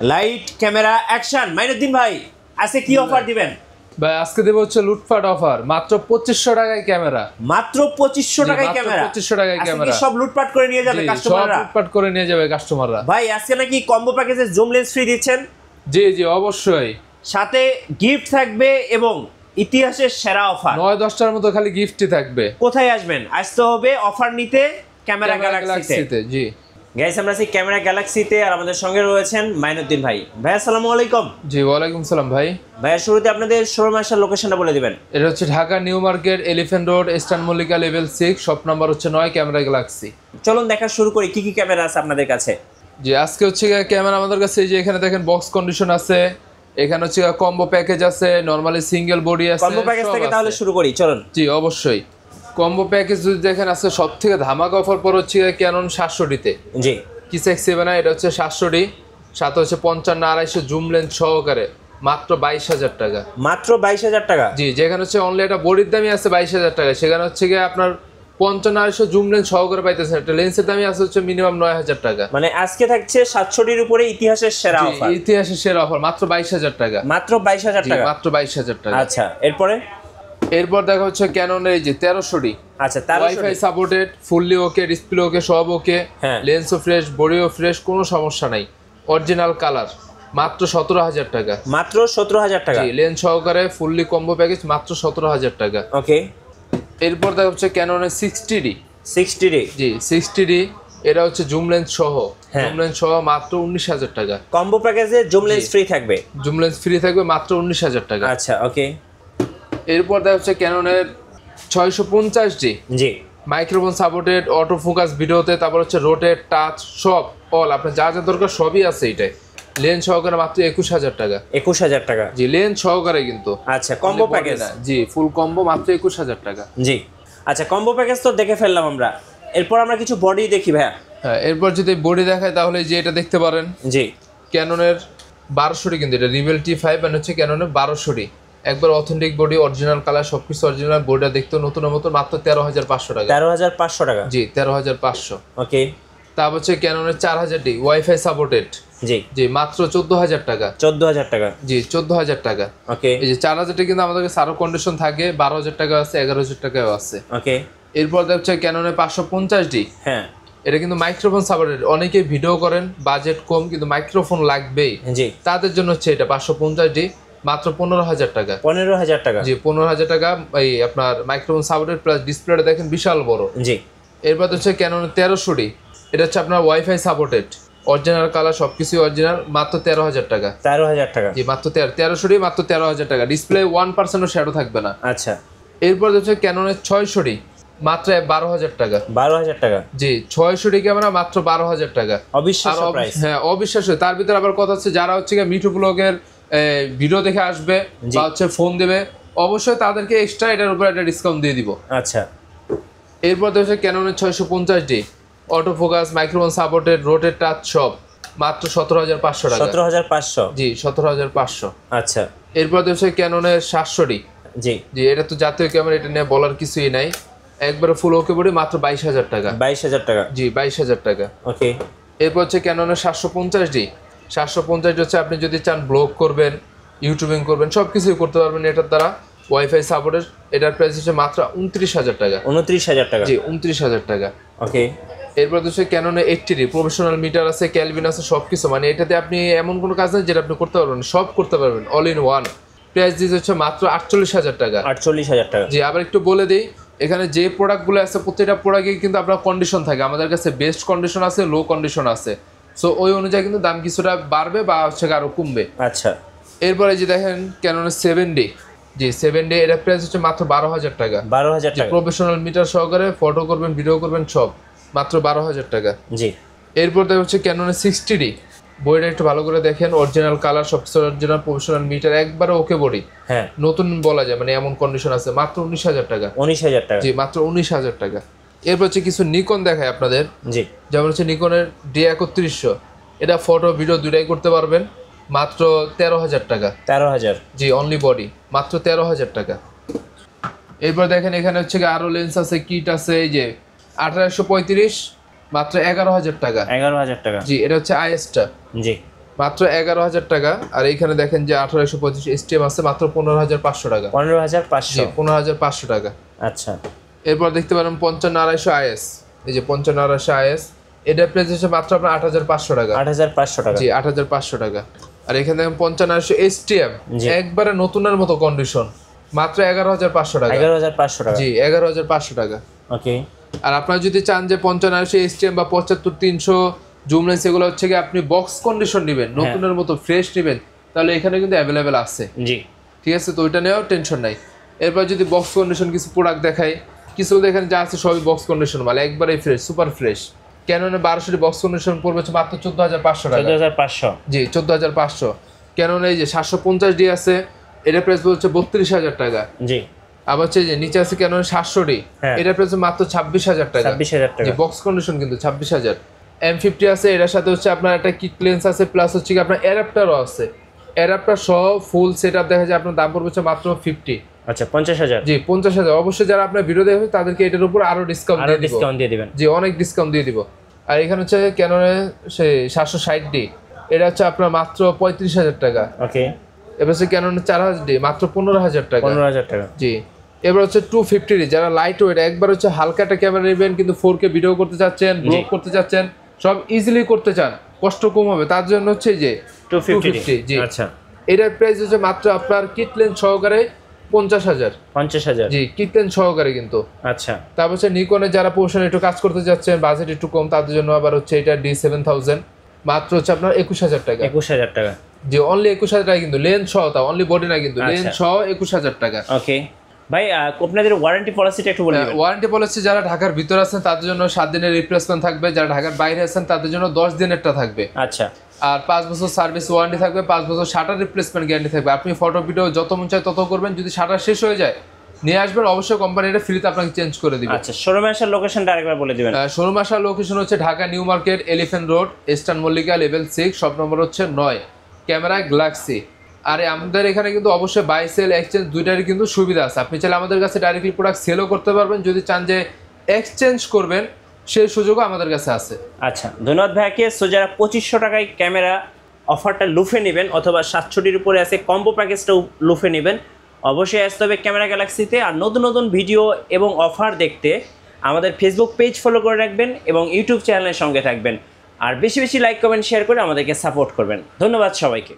Light camera action. Mainuddin ভাই আজকে কি অফার দিবেন? ভাই আজকে দেব হচ্ছে লুটপাট অফার, মাত্র 2500 টাকায় ক্যামেরা। মাত্র 2500 টাকায় ক্যামেরা। 2500 টাকায় ক্যামেরা। সব লুটপাট করে নিয়ে যাবে কাস্টমাররা। সব লুটপাট করে নিয়ে যাবে কাস্টমাররা। ভাই আজকে নাকি কম্বো প্যাকেজে জুম লেন্স ফ্রি দিচ্ছেন? জি জি অবশ্যই, সাথে গিফট থাকবে এবং ইতিহাসের সেরা অফার। 9-10টার মতো খালি গিফটই থাকবে। কোথায় আসবেন? আসতে হবে অফার নিতে ক্যামেরা গ্যালাক্সিতে। জি গাইস, আমরা আছি ক্যামেরা গ্যালাক্সিতে আর আমাদের সঙ্গে রয়েছেন মাইনুদ্দিন ভাই। ভাই আসসালামু আলাইকুম। জি ওয়ালাইকুম সালাম ভাই। ভাইয়া শুরুতে আপনাদের শোরুম আসার লোকেশনটা বলে দিবেন। এটা হচ্ছে Dhaka new market, elephant road, eastern Mallika level 6, shop number হচ্ছে 9, ক্যামেরা গ্যালাক্সি। চলুন দেখা শুরু করি কি কি ক্যামেরা আছে আপনাদের কাছে। জি আজকে হচ্ছে ক্যামেরা আমাদের কাছে এই যে এখানে দেখেন বক্স কন্ডিশন আছে, এখানে হচ্ছে কম্বো প্যাকেজ আছে, নরমালি সিঙ্গেল বডি আছে। কম্বো প্যাকেজ থেকে তাহলে শুরু করি চলুন। জি অবশ্যই, কম্বো প্যাকেজ যদি দেখেন আজকে সবথেকে ধামাকা অফার পর হচ্ছে ক্যানন 700ডিতে। জি কি সেক্সি এটা হচ্ছে 700ডি, সাথে হচ্ছে 55-250 জুম লেন্স সহকারে মাত্র 22,000 টাকা। মাত্র 22,000 টাকা? জি, যেখানে হচ্ছে অনলি একটা বডির দামই আছে 22,000 টাকা, সেখানে হচ্ছে গিয়ে আপনার 55-250 জুম লেন্স সহকারে পাইতেছেন। একটা লেন্সের দামই আছে হচ্ছে মিনিমাম 9,000 টাকা। মানে আজকে থাকছে 700ডির উপরে ইতিহাসের সেরা অফার। ইতিহাসের সেরা অফার মাত্র 22,000 টাকা। মাত্র 22,000 টাকা? মাত্র 22,000 টাকা। আচ্ছা, এরপর দেখা হচ্ছে ক্যাননের এই যে 1300ডি। আচ্ছা, 1300 ওয়াইফাই সাপোর্টেড, ফুললি ওকে, ডিসপ্লে ওকে, সব ওকে, লেন্সও ফ্রেশ, বডিও ফ্রেশ, কোনো সমস্যা নাই। অরিজিনাল কালার, মাত্র 17,000 টাকা। মাত্র 17,000 টাকা? জি, লেন্স সহকারে ফুললি কম্বো প্যাকেজ মাত্র 17,000 টাকা। ওকে। এরপর দেখা হচ্ছে ক্যাননের 60ডি। 60ডি? জি 60ডি, এটা হচ্ছে জুম লেন্স সহ। জুম লেন্স সহ মাত্র 19,000 টাকা। কম্বো প্যাকেজে জুম লেন্স ফ্রি থাকবে? জুম লেন্স ফ্রি থাকবে মাত্র 19,000 টাকা। আচ্ছা, ওকে। এরপর দেখা হচ্ছে ক্যাননের 650ডি। জি। মাইক্রোফোন সাপোর্টেড, অটো ফোকাস ভিডিওতে, তারপর হচ্ছে রোটেট, টাচ, সব অল আপনার যা যা দরকার সবই আছে এটাই। লেন্স সহকারে মাত্র 21,000 টাকা। 21,000 টাকা? জি, লেন্স সহকারে কিন্তু। আচ্ছা, কম্বো প্যাকেজ? জি, ফুল কম্বো মাত্র 21,000 টাকা। জি। আচ্ছা, কম্বো প্যাকেজ তো দেখে ফেললাম আমরা, এরপর আমরা কিছু বডি দেখি ভাইয়া। হ্যাঁ, এরপর যদি বডি দেখায় তাহলে যে এটা দেখতে পারেন। জি। ক্যাননের 1200ডি, কিন্তু এটা রিভেল T5 মানে হচ্ছে ক্যাননের 1200ডি। একবার অথেন্টিক বডি, অরিজিনাল কালার, সবকিছু অরিজিনাল। বডিটা দেখতে নতুনের মতো, মাত্র 13,500 টাকা। 13,500 টাকা? জি 13,500। ওকে। তারপর হচ্ছে ক্যাননের 4000ডি, ওয়াইফাই সাপোর্টেড। জি। জি মাত্র 14,000 টাকা। 14,000 টাকা? জি 14,000 টাকা। ওকে। এই যে 4000টা কিন্তু আমাদের কাছে আরো কন্ডিশন থাকে, 12,000 টাকা আছে, 11,000 টাকাও আছে। ওকে। এরপর দেখছে ক্যাননের 550ডি। হ্যাঁ, এটা কিন্তু মাইক্রোফোন সাপোর্টেড। অনেকে ভিডিও করেন, বাজেট কম কিন্তু মাইক্রোফোন লাগবেই, জি, তাদের জন্য হচ্ছে এটা 550ডি, মাত্র 15,000 টাকা। 15,000 টাকা? জি 15,000 টাকা। এই আপনার মাইক্রোফোন সাপোর্টেড প্লাস ডিসপ্লেটা দেখেন বিশাল বড়। জি। এরপর হচ্ছে ক্যাননের 1300ডি, এটা হচ্ছে আপনার ওয়াইফাই সাপোর্টেড, অরিজিনাল কালার, সবকিছু অরিজিনাল, মাত্র 13,000 টাকা। 13,000 টাকা? জি মাত্র 1300ডি, মাত্র 13,000 টাকা। ডিসপ্লে 1%ও শ্যাডো থাকবে না। আচ্ছা। এরপর হচ্ছে ক্যাননের 600ডি, মাত্র 12,000 টাকা। 12,000 টাকা? জি 600ডি ক্যামেরা মাত্র 12,000 টাকা। অবিশ্বাস্য প্রাইস। হ্যাঁ অবিশ্বাস্য। তার ভিতরে আবার কথা হচ্ছে যারা হচ্ছে মিঠু ব্লগের ভিডিও দেখে আসবে বা হচ্ছে ফোন দেবে, অবশ্যই তাদেরকে এক্সট্রা এটার উপর একটা ডিসকাউন্ট দিয়ে দিব। আচ্ছা। এরপর হচ্ছে ক্যাননের 650ডি, auto focus, microphone supported, rotate, touch, সব মাত্র 17,500 টাকা। 17,500? জি 17,500। আচ্ছা। এরপর হচ্ছে ক্যাননের 700ডি। জি। জি এটা তো জাতীয় ক্যামেরা, এটা নিয়ে বলার কিছুই নাই, একবারে ফুল ওকে বডি, মাত্র 22,000 টাকা। 22,000 টাকা? জি 22,000 টাকা। ওকে। এরপর হচ্ছে ক্যাননের 750ডি। 750ডি হচ্ছে আপনি যদি চান ব্লগ করবেন, ইউটিউবিং করবেন, সব কিছুই করতে পারবেন এটার দ্বারা। ওয়াইফাই সাপোর্টেড, এটার প্রাইস হচ্ছে মাত্র 29,000 টাকা। 29,000 টাকা? জি 29,000 টাকা। ওকে। এরপর হচ্ছে ক্যাননের 80ডি, প্রফেশনাল মিটার আছে, ক্যালভিন আছে, সব কিছু। মানে এটাতে আপনি এমন কোনো কাজ নেই যেটা আপনি করতে পারবেন, সব করতে পারবেন, অল ইন ওয়ান। প্রাইস দিচ্ছে হচ্ছে মাত্র 48,000 টাকা। 48,000 টাকা? জি আবার একটু বলে দিই, এখানে যে প্রোডাক্টগুলো আছে প্রত্যেকটা প্রোডাক্টে কিন্তু আপনার কন্ডিশন থাকে। আমাদের কাছে বেস্ট কন্ডিশন আছে, লো কন্ডিশন আছে, সো ওই অনুযায়ী কিন্তু দাম কিছুটা বাড়বে বা হচ্ছে আরো কমবে। আচ্ছা। এরপরে যে দেখেন ক্যাননের 7ডি। জি 7ডি, এর প্রাইস হচ্ছে মাত্র 12,000 টাকা। 12,000 টাকা? প্রফেশনাল মিটার সহকারে, ফটো করবেন, ভিডিও করবেন, সব মাত্র 12,000 টাকা। জি। এরপর দেখা হচ্ছে ক্যাননের 60ডি। বডিটা একটু ভালো করে দেখেন, অরিজিনাল কালার, সবকিছু অরিজিনাল, প্রফেশনাল মিটার, একবারে ওকে বডি। হ্যাঁ, নতুন বলা যায়, মানে এমন কন্ডিশন আছে, মাত্র 19,000 টাকা। 19,000 টাকা? জি মাত্র 19,000 টাকা। এরপর হচ্ছে কিছু নিকন দেখায় আপনাদের। জি। যেমন হচ্ছে নিকনের D3100, এটা ফটো ভিডিও দুটাই করতে পারবেন, মাত্র 13,000 টাকা। 13,000? জি অনলি বডি, মাত্র 13,000 টাকা। এরপর দেখেন এখানে হচ্ছে আরো লেন্স আছে, কিট আছে, এই যে 1835, মাত্র 11,000 টাকা। 11,000 টাকা? জি এটা হচ্ছে আইএসটা। জি। মাত্র 11,000 টাকা। আর এইখানে দেখেন যে 1825 STM আছে মাত্র 15,500 টাকা। 15,500। 15,500 টাকা। আচ্ছা। এরপর দেখতে পারেন 55,250 IS, এই যে 55,250 IS, এটার প্রাইস হচ্ছে মাত্র আপনার 8,500 টাকা। 8,500 টাকা। জি 8,500 টাকা। আর এখানে দেখেন 55,250 STM, একবারে নতুনের মতো কন্ডিশন, মাত্র 11,500 টাকা। 11,500 টাকা। জি 11,500 টাকা। ওকে। আর আপনারা যদি চান যে 55,250 STM বা 75,300 জুম লেন্স এগুলো হচ্ছে কি আপনি বক্স কন্ডিশন নেবেন, নতুনের মতো ফ্রেশ নেবেন, তাহলে এখানে কিন্তু অ্যাভেলেবেল আছে। জি ঠিক আছে, তো ওইটা নেওয়ার টেনশন নাই। এরপর যদি বক্স কন্ডিশন কিছু প্রোডাক্ট দেখাই, কিছু দেখেন যা আছে সবই বক্স কন্ডিশন মাল, একবারেই ফ্রেশ, সুপার ফ্রেশ। ক্যাননের 1200 বক্স কন্ডিশন পড়বে হচ্ছে মাত্র 14,500 টাকা। 14,500। জি 14,500। ক্যাননের এই যে 750D আছে, এটা প্রাইস বলছে 32,000 টাকা। জি। আবার হচ্ছে যে নিচে আছে ক্যাননের 700D, এটা প্রাইস মাত্র 26,000 টাকা। 26,000 টাকা। জি বক্স কন্ডিশন কিন্তু 26,000। M50 আছে, এটার সাথে হচ্ছে আপনার একটা কিট লেন্স আছে, প্লাস হচ্ছে কি আপনার অ্যাডাপ্টারও আছে। অ্যাডাপ্টার সহ ফুল সেটআপ দেখা যায় আপনার দাম পড়বে হচ্ছে মাত্র 50। আচ্ছা 50,000। জি 50,000। অবশ্যই যারা আপনার ভিডিও দেখবে তাদেরকে এটার উপর আরো ডিসকাউন্ট দিয়ে দিবেন। জি অনেক ডিসকাউন্ট দিয়ে দিব। আর এখানে হচ্ছে ক্যাননের সেই 760D, এটা হচ্ছে আপনার মাত্র 35,000 টাকা। ওকে। এবার হচ্ছে ক্যাননের 4000D মাত্র 15,000 টাকা। 15,000 টাকা। জি। এবার হচ্ছে 250D, যারা লাইট ওয়েট একবার হচ্ছে হালকা একটা ক্যামেরা নেবেন কিন্তু 4K ভিডিও করতে চাচ্ছেন, ব্লগ করতে চাচ্ছেন, সব ইজিলি করতে চান, কষ্ট কম হবে, তার জন্য হচ্ছে যে 250। জি আচ্ছা। এটার প্রাইস হচ্ছে মাত্র আপনার কিট লেন্স সহকারে 50,000। 50,000। জি কিট লেন্স সহকারে কিন্তু। আচ্ছা। তারপর হচ্ছে নিকনে যারা প্রফেশনাল একটু কাজ করতে যাচ্ছেন, বাজেট একটু কম, তাদের জন্য আবার হচ্ছে এটা D7000, মাত্র হচ্ছে আপনার 21,000 টাকা। 21,000 টাকা। জি অনলি 21,000 টাকা কিন্তু, লেন্স সহ, তা অনলি বডি না কিন্তু, লেন্স সহ 21,000 টাকা। ওকে ভাই, আপনাদের ওয়ারেন্টি পলিসিটা একটু বলে দিবেন। ওয়ারেন্টি পলিসি যারা ঢাকার ভিতরে আছেন তাদের জন্য 7 দিনের রিপ্লেসমেন্ট থাকবে, যারা ঢাকার বাইরে আছেন তাদের জন্য 10 দিনেরটা থাকবে। আচ্ছা। আর 5 বছর সার্ভিস ওয়ারেন্টি থাকবে, 5 বছর শাটার রিপ্লেসমেন্ট গ্যারান্টি থাকবে। আপনি ফটো ভিডিও যত মন চায় তত করবেন, যদি শাটার শেষ হয়ে যায় নিয়ে আসবেন, অবশ্যই কোম্পানি এটা ফ্রিতে আপনাকে চেঞ্জ করে দিবে। আচ্ছা, শোরুমে আসার লোকেশনটা আরেকবার বলে দিবেন। শোরুম আসার লোকেশন হচ্ছে Dhaka new market, elephant road, eastern Mallika, level 6, shop number হচ্ছে 9, ক্যামেরা গ্যালাক্সি। আর আমাদের এখানে কিন্তু অবশ্যই বাই সেল এক্সচেঞ্জ দুইটারই কিন্তু সুবিধা আছে। আপনি চাইলে আমাদের কাছে ডাইরেক্টলি প্রোডাক্ট সেলও করতে পারবেন, যদি চান যে এক্সচেঞ্জ করবেন সেই সুযোগও আমাদের কাছে আছে। আচ্ছা, ধন্যবাদ ভাইয়াকে। সো যারা 2500 টাকায় ক্যামেরা অফারটা লুফে নেবেন, অথবা 700-টির উপরে আছে কম্বো প্যাকেজটাও লুফে নেবেন, অবশ্যই আসতে হবে ক্যামেরা গ্যালাক্সিতে। আর নতুন নতুন ভিডিও এবং অফার দেখতে আমাদের ফেসবুক পেজ ফলো করে রাখবেন এবং ইউটিউব চ্যানেলের সঙ্গে থাকবেন। আর বেশি বেশি লাইক কমেন্ট শেয়ার করে আমাদেরকে সাপোর্ট করবেন। ধন্যবাদ সবাইকে।